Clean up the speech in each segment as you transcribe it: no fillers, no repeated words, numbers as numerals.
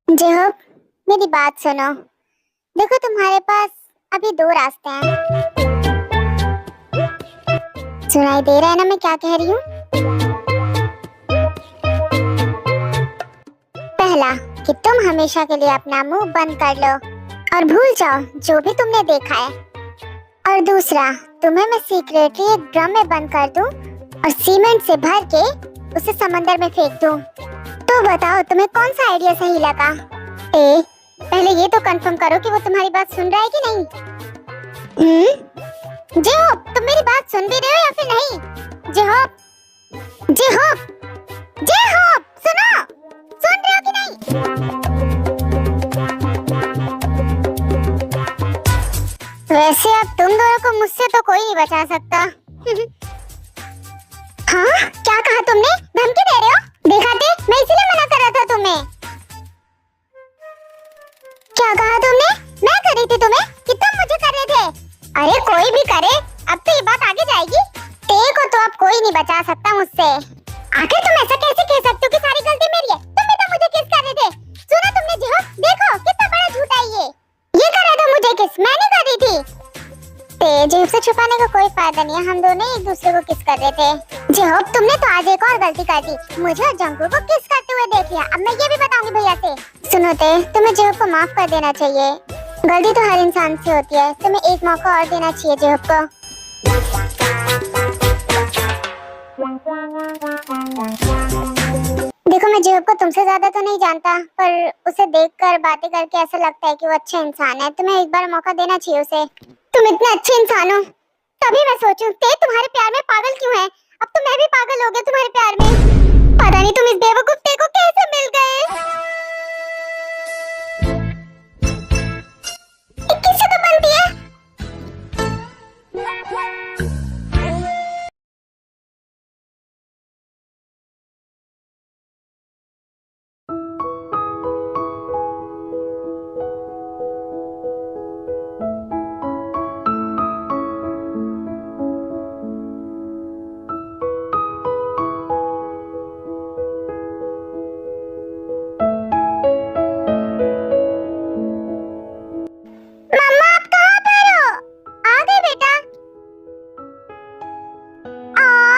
जे हो, मेरी बात सुनो। देखो तुम्हारे पास अभी दो रास्ते हैं। सुनाई दे रहा है ना मैं क्या कह रही हूँ? पहला, कि तुम हमेशा के लिए अपना मुंह बंद कर लो और भूल जाओ जो भी तुमने देखा है। और दूसरा, तुम्हें मैं सीक्रेटली एक ड्रम में बंद कर दूं और सीमेंट से भर के उसे समंदर में फेंक दूं। तो बताओ तुम्हें कौन सा आइडिया सही लगा? पहले ये तो कंफर्म करो कि वो तुम्हारी बात सुन रहा है कि नहीं। जे हो, तुम मेरी बात सुन भी रहे हो या फिर नहीं? जे हो, जे हो, जे हो, सुनो, सुन रहे हो कि नहीं? वैसे अब तुम दोनों को मुझसे तो कोई नहीं बचा सकता। हाँ, क्या कहा तुमने? धमकी दे रहे हो? दिखाते, मैं इसीलिए मना कर रहा था तुम्हें। क्या कहा तुमने? मैं कर रही थी तुम्हें कि तुम मुझे कर रहे थे? अरे कोई भी करे, अब तो ये बात आगे जाएगी। तेरे को तो अब कोई नहीं बचा सकता मुझसे। आखिर तुम ऐसा कैसे कह सकते हो कि सारी गलती मेरी है? तुम भी तो मुझे किस कर रहे थे। सुना तुमने जी? हो, देखो कितना बड़ा झूठा है ये कर रहा था मुझे किस, मैं नहीं कर रही थी। तेज से छुपाने का कोई फायदा नहीं है, हम दोनों एक दूसरे को किस कर रहे थे। जी हो, तुमने तो आज एक और गलती कर दी, मुझे और जंकू को किस करते हुए देख लिया। अब मैं ये भी बताऊंगी भैया से। सुनो तुम्हें जेहब को माफ कर देना चाहिए। गलती तो हर इंसान से होती है, तुम्हें एक मौका और देना चाहिए जेहब को। देखो मैं जेहब को तुमसे ज्यादा तो नहीं जानता, पर उसे देखकर बातें करके ऐसा लगता है कि वो अच्छा इंसान है। तुम्हें एक बार मौका देना चाहिए उसे। तुम इतने अच्छे इंसान हो, तभी मैं सोचूं तुम्हारे प्यार में पागल क्यों है। अब तो मैं भी पागल हो गया तुम्हारे प्यार में। पता नहीं तुम इस बेवकूफ को कैसे मिल गए। किससे तो बनती है? मम्मा आप कहाँ पर हो? आ गए बेटा।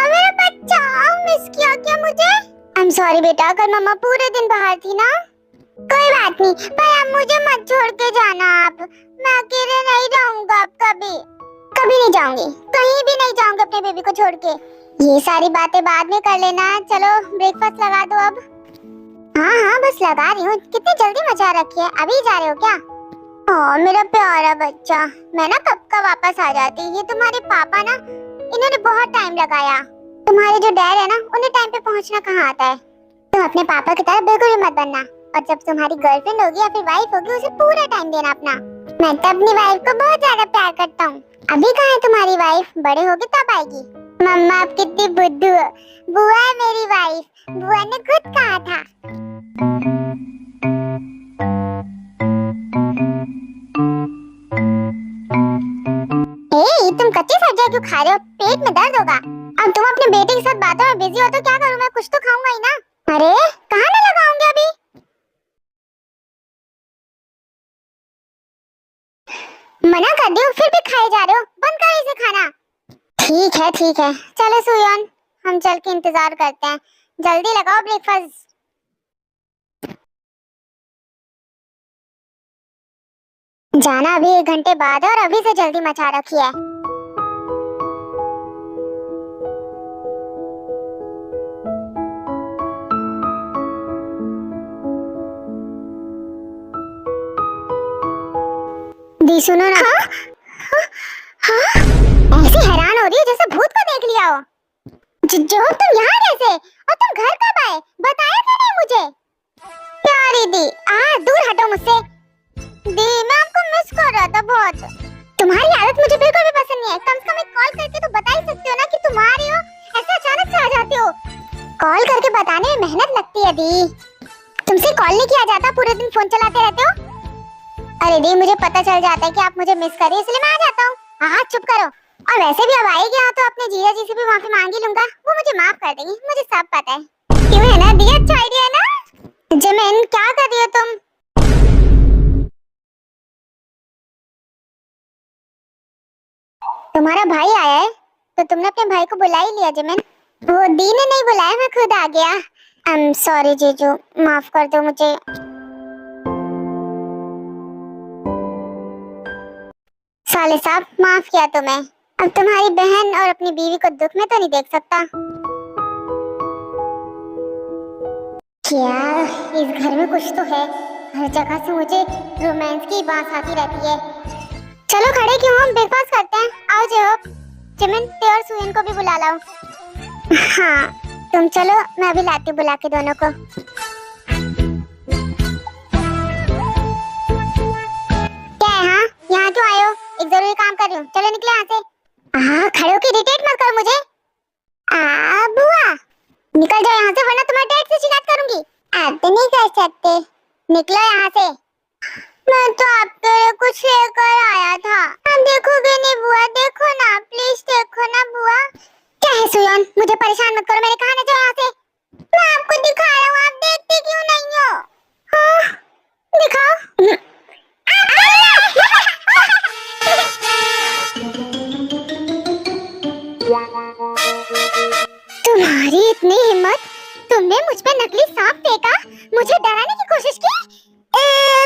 मेरा बच्चा मिस किया क्या मुझे? आई एम सॉरी बेटा, कल मम्मा पूरे दिन बाहर थी ना। कोई बात नहीं, पर अब मुझे मत छोड़ के जाना आप। मैं अकेले नहीं रहूंगा अब कभी। कभी नहीं जाऊंगी, कहीं भी नहीं जाऊंगी अपने बेबी को छोड़ के। ये सारी बातें बाद में कर लेना। चलो ब्रेकफास्ट लगा दो अब। हाँ हाँ बस लगा रही हूँ। कितनी जल्दी मचा रखी है, अभी जा रहे हो क्या? ओह मेरा प्यारा बच्चा, मैं ना कब का वापस आ जाती। ये तुम्हारे पापा ना, इन्होंने बहुत टाइम लगाया। तुम्हारे जो डैड है ना, उन्हें टाइम पे पहुंचना कहाँ आता है। तुम अपने पापा की तरह बिल्कुल भी मत बनना। और जब तुम्हारी गर्लफ्रेंड होगी या फिर वाइफ होगी, उसे पूरा टाइम देना अपना। मैं तो अपनी वाइफ को बहुत ज्यादा प्यार करता हूँ। अभी कहाँ है तुम्हारी वाइफ? बड़े होगे तब आएगी। मम्मा आप कितनी बुद्धू हो। बुआ है मेरी वाइफ, बुआ ने खुद कहा था। तुम कच्ची सब्जियां क्यों खा रहे हो? पेट में दर्द होगा। अब तुम अपने बेटे के साथ बातों में बिजी हो तो क्या करूं मैं? कुछ तो खाऊंगा ही ना। अरे कहाँ मैं लगाऊंगी अभी? मना कर दी हूँ फिर भी खाए जा रहे हो। बंद करो इसे खाना। ठीक है चलो सुयन, हम चल के इंतजार करते हैं। जल्दी लगाओ ब्रेकफास्ट। जाना अभी 1 घंटे बाद है और अभी से जल्दी मचा रखी है। दी सुनो ना। हाँ? हाँ? ऐसे हैरान हो रही है जैसे भूत को देख लिया हो। जो तुम यहाँ कैसे? और तुम घर कब आए? बताया क्यों नहीं मुझे? प्यारी दी, दूर हटो मुझसे। दी मैं आपको मिस कर रहा था बहुत। तुम्हारी आदत मुझे बिल्कुल भी पसंद नहीं है। कम से कम एक कॉल करके तो बता ही सकते हो ना कि तुम आ रहे हो। ऐसे अचानक से आ जाते हो। कॉल करके बताने में मेहनत लगती है दी। तुमसे कॉल नहीं किया जाता, पूरे दिन फोन चलाते रहते हो। अरे दी मुझे पता चल जाता है कि आप मुझे मिस कर रही हो, इसलिए मैं आ जाता हूँ। हाँ चुप करो। और वैसे भी अब आएगी यहाँ तो अपने जीजा जी से भी माफी मांग ही लूंगा, वो मुझे माफ कर देंगी, मुझे सब पता है। क्यों है ना दी? अच्छा आइडिया है ना। जमीन क्या कर रही हो तुम? तुम्हारा भाई आया है तो तुमने अपने भाई को बुला ही लिया जिमिन। वो दी ने नहीं बुलाया, मैं खुद आ गया। आई एम सॉरी जीजू, माफ कर दो मुझे। साले साहब, माफ किया तुम्हें। अब तुम्हारी बहन और अपनी बीवी को दुख में तो नहीं देख सकता। क्या इस घर में कुछ तो है। हर जगह से मुझे रोमांस की बात आती रहती है। चलो खड़े क्यों, हम ब्रेकफास्ट करते हैं। आओ जेहोब, जिमिन ते और सुयन को भी बुला लाओ। हाँ तुम चलो, मैं अभी लाती बुला के दोनों को। क्या है? हाँ यहाँ क्यों आए हो? एक जरूरी काम कर रही हूँ, चलो निकले यहाँ से। हाँ खड़े होके इरिटेट मत करो मुझे। बुआ निकल जाओ यहाँ से वरना तुम्हारे डैड से शिकायत करूंगी। आप तो नहीं कर सकते, निकलो यहाँ से। मैं तो आपके लिए कुछ लेकर आया था। आप देखोगे नहीं बुआ? देखो ना प्लीज, देखो ना बुआ। क्या है सुयन, मुझे परेशान मत करो, मैंने कहा ना जाओ यहाँ से। मैं आपको दिखा रहा हूँ, आप देखते क्यों नहीं हो? हाँ दिखाओ। तुम्हारी इतनी हिम्मत, तुमने मुझ पे नकली सांप फेंका, मुझे डराने की कोशिश की।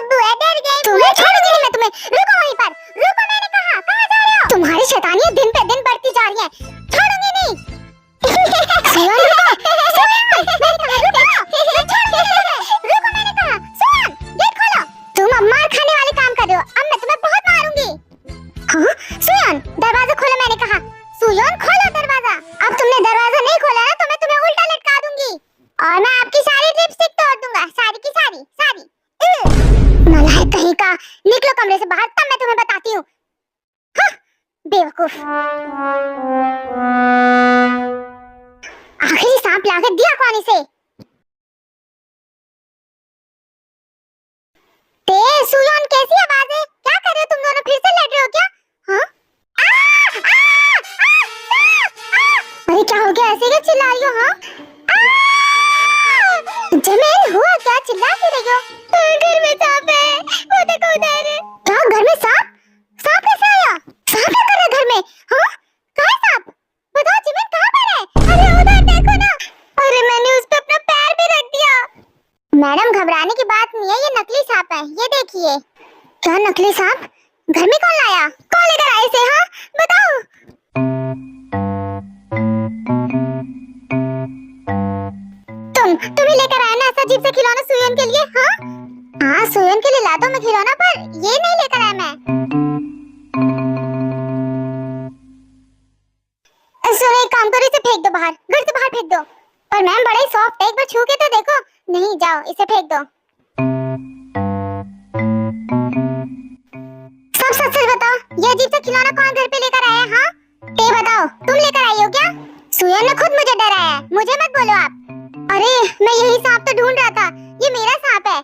बुआ डर गई। तुम्हें छोड़ूंगी नहीं मैं तुम्हें। रुको वहीं पर, रुको, मैंने कहा। कहाँ जा रहे हो? तुम्हारी शैतानियत दिन पे दिन बढ़ती जा रही है, छोड़ूंगी नहीं। सुयन रुको, मैंने कहा। सुयन गेट खोलो। तुम अब मार खाने वाले काम कर रहे हो, अब मैं तुम्हें बहुत मारूंगी। हाँ सुयन दरवाजा खोलो, मैंने कहा। सुयन खोलो दरवाजा। अब तुमने दरवाजा नहीं खोला ना तो मैं तुम्हें उल्टा लटका दूंगी और मैं आपकी सारी लिपस्टिक तोड़ दूंगा, सारी की सारी सारी। नालायक कहीं का, निकलो कमरे से बाहर, तब मैं तुम्हें बताती हूँ। हाँ बेवकूफ। आखिरी सांप लाकर दिया कौन इसे? ते सुयन कैसी आवाज है? क्या कर रहे हो तुम दोनों, फिर से लड़ रहे हो क्या? हाँ अरे क्या हो गया, ऐसे क्या चिल्ला रही हो? हाँ जमीन हुआ क्या, चिल्ला क्यों रही हो? घर में सांप है, वो देखो उधर। क्या घर में सांप? सांप कैसे आया? सांप क्या कर रहा है घर में? हाँ कहाँ है सांप? बताओ जमीन, कहाँ पर है? अरे उधर देखो ना। अरे मैंने उस पे अपना पैर भी रख दिया। मैडम घबराने की बात नहीं है, ये नकली सांप है, ये देखिए। क्या नकली सांप? घर में कौन लाया? कौन लेकर आए इसे? हाँ बताओ। तुम ही लेकर आए ना ऐसा अजीब सा खिलौना सुयन के लिए? हाँ सुयन के लिए लाता हूँ मैं खिलौना, पर ये नहीं लेकर आया मैं। सुनो एक काम करो, इसे फेंक दो बाहर, घर से बाहर फेंक दो। पर मैम बड़ा ही सॉफ्ट है, एक बार छू के तो देखो। नहीं जाओ, इसे फेंक दो। सब सच सच बताओ, ये अजीब सा खिलौना कौन घर पे लेकर आया? हाँ ये बताओ, तुम लेकर आई हो क्या? सुयन ने खुद मुझे डराया है, मुझे मत बोलो आप। अरे मैं यही सांप तो ढूंढ रहा था, ये मेरा सांप है।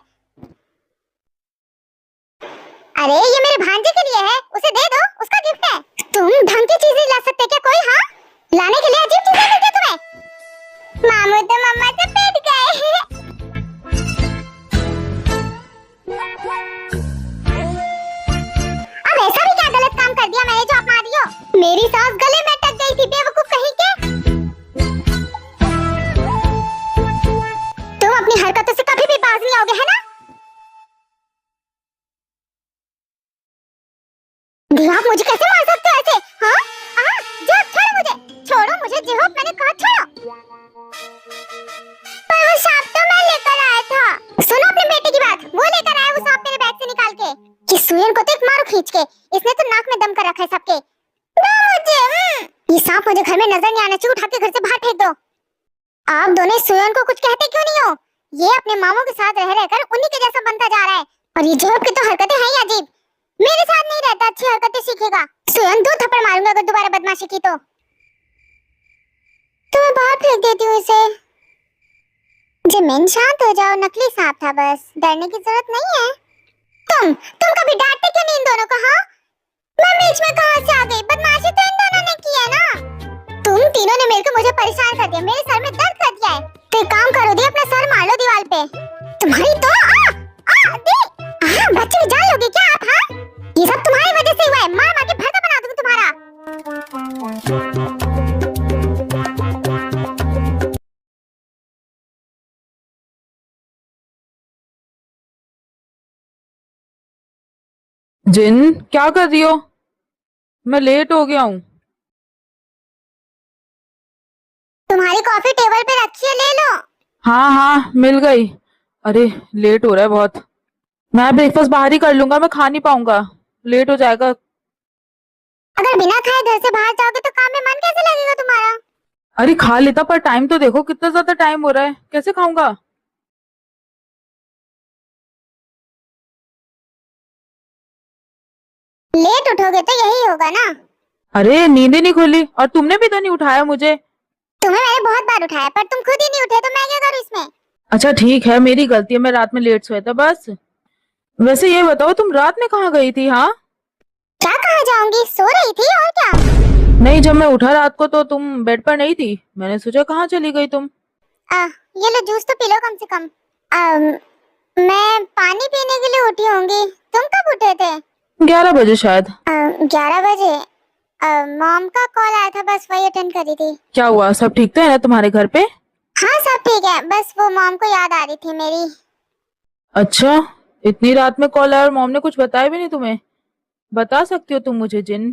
अरे ये मेरे भांजे के लिए है, उसे दे दो, उसका गिफ्ट है। तुम ढंग की चीजें ला सकते क्या कोई? हाँ लाने के लिए अजीब चीजें मिलती तुम्हें। मामू तो मम्मा से पिट गए। अब ऐसा भी क्या गलत काम कर दिया मैंने जो आप मारी हो? मेरी सांस गले में अटक गई थी, बेवकूफ कहीं के। तुम अपनी हरकतों से कभी भी बाज नहीं आओगे, है ना? आप मुझे कैसे मार सकते हो ऐसे? हाँ जेहोब छोड़ो मुझे, छोड़ो मुझे जेहोब, मैंने कहा छोड़ो। पर वो सांप तो मैं लेकर आया था। सुनो अपने बेटे की बात, वो लेकर आया वो सांप मेरे बैग से निकाल के। कि सुयन को तो एक मारो खींच के, इसने तो नाक में दम कर रखा है सबके। ना मुझे, ये सांप मुझे घर में नजर नहीं आना चाहिए, उठा के घर से बाहर फेंक दो। आप दोनों सुयन को कुछ कहते क्यों नहीं हो? ये अपने मामू के साथ रह रहकर उन्हीं के जैसा बनता जा रहा है। और ये जेहोब की तो हरकतें हैं ही अजीब, मेरे साथ नहीं रहता, अच्छी हरकतें सीखेगा। सुयन 2 थप्पड़ मारूंगा अगर दोबारा बदमाशी की तो मैं बाहर फेंक देती हूँ इसे। जिमिन शांत हो जाओ, नकली सांप था बस, डरने की जरूरत नहीं है। तुम कभी डांटते क्यों नहीं इन दोनों को? हाँ मैं बीच में कहाँ से आ गई? बदमाशी तो इन दोनों ने की है ना। तुम तीनों ने मिलकर मुझे परेशान कर दिया, मेरे सर में दर्द कर दिया है। तो एक काम करो दी, अपना सर मार लो दीवार पे। तुम्हारी तो बच्चे जान लोगे क्या आप? हाँ ये सब तुम्हारी वजह से हुआ है, मार मार के भरता बना दूंगी तुम्हारा। जिन, क्या कर रही हो? मैं लेट हो गया हूँ। तुम्हारी कॉफी टेबल पे रखी है, ले लो। हाँ हाँ, मिल गई। अरे, लेट हो रहा है बहुत। मैं ब्रेकफास्ट बाहर ही कर लूंगा, मैं खा नहीं पाऊंगा। लेट हो जाएगा। अगर बिना खाए घर से बाहर जाओगे तो काम में मन कैसे लगेगा तुम्हारा? अरे खा लेता, पर टाइम तो देखो कितना ज्यादा टाइम हो रहा है, कैसे खाऊंगा? लेट उठोगे तो यही होगा ना। अरे नींद ही नहीं खुली, और तुमने भी तो नहीं उठाया मुझे। तुम्हें मैंने बहुत बार उठाया पर तुम खुद ही नहीं उठे, तो मैं क्या करूँ इसमें? अच्छा ठीक है, मेरी गलती है, मैं रात में लेट सोया था बस। वैसे ये बताओ, तुम रात में कहाँ गई थी? हाँ। क्या कहाँ जाऊंगी, सो रही थी और क्या। नहीं, जब मैं उठा रात को तो तुम बेड पर नहीं थी, मैंने सोचा कहाँ चली गई तुम। ये लो जूस तो पी लो कम से कम। मैं पानी पीने के लिए उठी होंगी। तुम कब उठे थे? 11 बजे शायद। 11 बजे। मॉम का कॉल आया था, बस वही अटेंड करी थी। क्या हुआ, सब ठीक तो है ना तुम्हारे घर पे? हाँ सब ठीक है, बस वो मॉम को याद आ रही थी मेरी। अच्छा, इतनी रात में कॉल आया और मॉम ने कुछ बताया भी नहीं तुम्हें? बता सकती हो तुम मुझे जिन?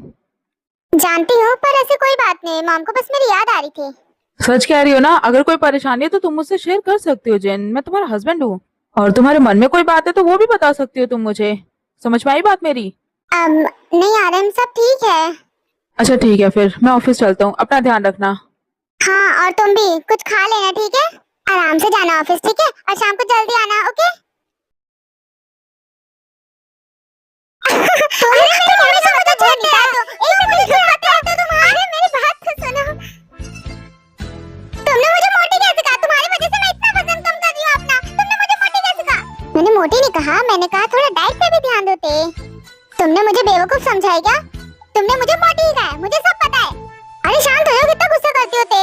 जानती हूँ पर ऐसी कोई बात नहीं, मॉम को बस मेरी याद आ रही थी। सच कह रही हो ना? अगर कोई परेशानी है तो तुम मुझसे शेयर कर सकती हो जिन, मैं तुम्हारा हस्बैंड हूँ। और तुम्हारे मन में कोई बात है तो वो भी बता सकती हो तुम मुझे। समझ में आई बात मेरी? नहीं आरम, सब ठीक है। अच्छा ठीक है, फिर मैं ऑफिस चलता हूँ, अपना ध्यान रखना। हाँ और तुम भी कुछ खा लेना, ठीक है? आराम से जाना ऑफिस, ठीक है? और शाम को जल्दी आना, ओके? अरे तुम हमेशा मुझे छेड़ते रहते हो। एक मिनट छेड़ते रहते हो तुम। अरे मेरी बात तो सुनो। तुमने मुझे मोटी कैसे कहा? तुम्हारी वजह से मैं इतना वजन कम कर रही हूँ अपना। तुमने मुझे मोटी कैसे कहा? मैंने मोटी नहीं कहा, मैंने कहा थोड़ा डाइट पे भी ध्यान दो ते। तुमने मुझे बेवकूफ समझा है क्या? तुमने मुझे मोटी ही कहा है, मुझे सब पता है। अरे शांत हो जाओ, कितना गुस्सा करती हो ते।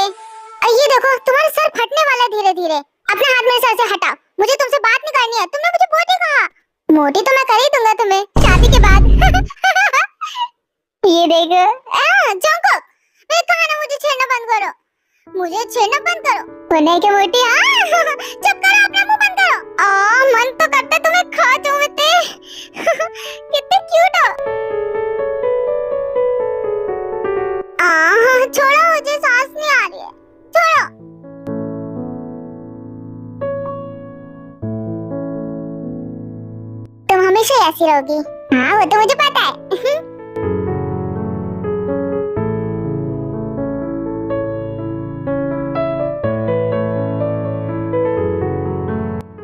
ये देखो तुम्हारा सर फटने वाला है धीरे धीरे। अपना हाथ मेरे सर से हटाओ, मुझे तुमसे बात नहीं करनी है। तुमने मुझे मोटी कहा। मोटी तो मैं कर ही दूंगा तुम्हें शादी के बाद। ये देखो जंकुक, मैं कहा ना मुझे छेड़ना बंद करो। मुझे छेड़ना बंद करो वरना क्या मोटी। हाँ चुप करो, अपना मुंह बंद करो। मन तो करता है तुम्हें खा जाऊं मैं ते। कितने क्यूट हो। छोड़ो, मुझे सांस नहीं आ रही है, छोड़ो। तुम हमेशा ऐसी रहोगी। हाँ वो तो मुझे पता है।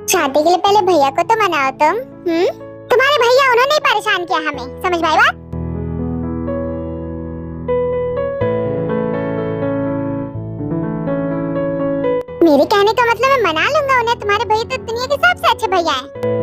शादी के लिए पहले भैया को तो मनाओ तुम। तुम्हारे भैया, उन्होंने ही परेशान किया हमें, समझ भाई बात? मेरे कहने का मतलब मैं मना लूंगा उन्हें, तुम्हारे भैया तो दुनिया के सबसे अच्छे भैया हैं।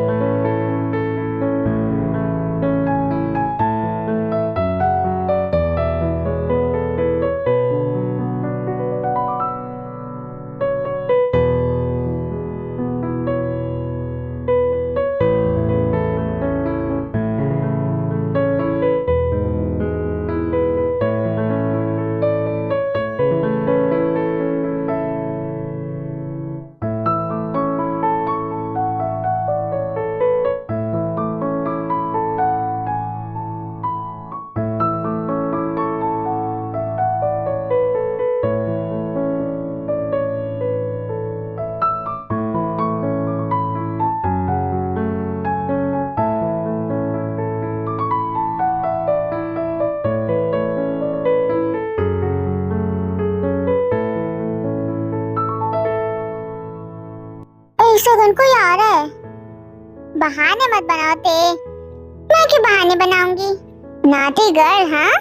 एक सेकंड, कोई आ रहा है। बहाने मत बनाओ ते। मैं क्यों बहाने बनाऊंगी? नाटी गर्ल, हाँ?